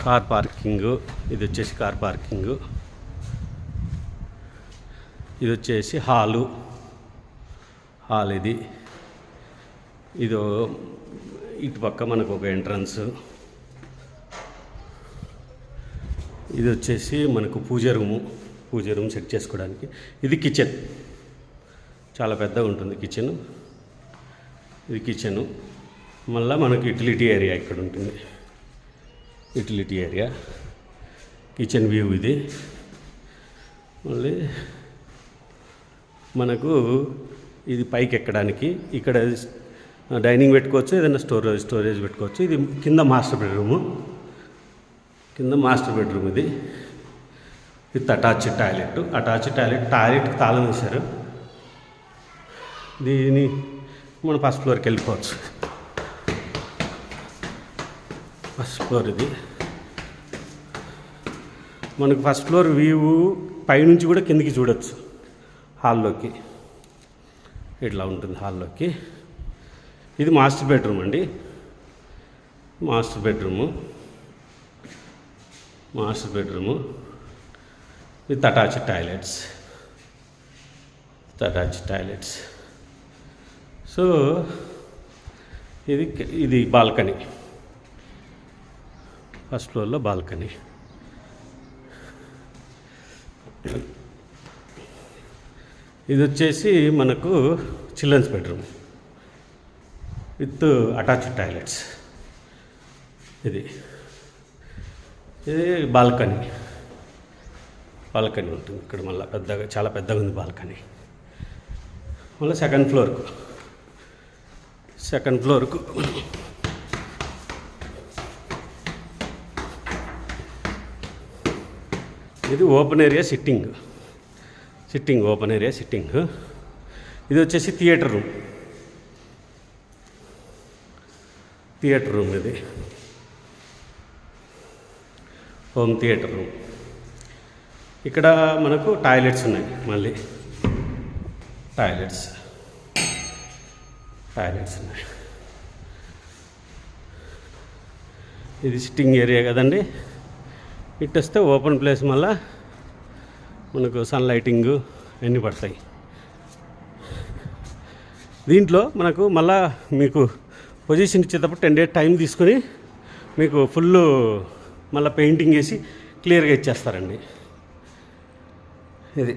Car parking. ఇది వచ్చేసి car parking. ఇది వచ్చేసి హాల్ ఇది. ఇది ఇటుపక్క మనకు ఒక ఎంట్రన్స్. ఇది వచ్చేసి మనకు పూజ రూమ్ సెట్ చేసుకోవడానికి. ఇది కిచెన్, చాలా పెద్దగా ఉంటుంది కిచెను. ఇది కిచెను. మళ్ళీ మనకు యూటిలిటీ ఏరియా ఇక్కడ ఉంటుంది. యూటిలిటీ ఏరియా, కిచెన్ వ్యూ ఇది. మళ్ళీ మనకు ఇది పైకి ఎక్కడానికి ఇక్కడ డైనింగ్ పెట్టుకోవచ్చు, ఏదైనా స్టోరేజ్ పెట్టుకోవచ్చు. ఇది కింద మాస్టర్ బెడ్రూము. ఇది విత్ అటాచ్డ్ టాయిలెట్కి తాళం వేశారు. దీని మనం ఫస్ట్ ఫ్లోర్కి వెళ్ళిపోవచ్చు. ఫస్ట్ ఫ్లోర్ ఇది. మనకు ఫస్ట్ ఫ్లోర్ వ్యూ పైనుంచి కూడా కిందికి చూడొచ్చు. హాల్లోకి ఇట్లా ఉంటుంది. హాల్లోకి ఇది మాస్టర్ బెడ్రూమ్ అండి. Master bedroom with attached toilets. So ఇది బాల్కనీ. ఫస్ట్ ఫ్లోర్లో బాల్కనీ. ఇది వచ్చేసి మనకు children's bedroom with attached toilets. ఇది బాల్కనీ ఉంటుంది ఇక్కడ. మళ్ళీ చాలా పెద్దగా ఉంది బాల్కనీ. మళ్ళీ సెకండ్ ఫ్లోర్కు ఇది ఓపెన్ ఏరియా సిట్టింగ్. ఇది వచ్చేసి థియేటర్ రూమ్. ఇది హోమ్ థియేటర్ రూమ్. ఇక్కడ మనకు టాయిలెట్స్ ఉన్నాయి. మళ్ళీ టాయిలెట్స్ ఉన్నాయి. ఇది సిట్టింగ్ ఏరియా కదండి. ఇటు వస్తే ఓపెన్ ప్లేస్, మళ్ళా మనకు సన్ లైటింగు అన్నీ పడతాయి. దీంట్లో మనకు మళ్ళా మీకు పొజిషన్ ఇచ్చేటప్పుడు 10 days టైం తీసుకొని మీకు ఫుల్ మళ్ళీ పెయింటింగ్ వేసి క్లియర్గా ఇచ్చేస్తారండి. ఇది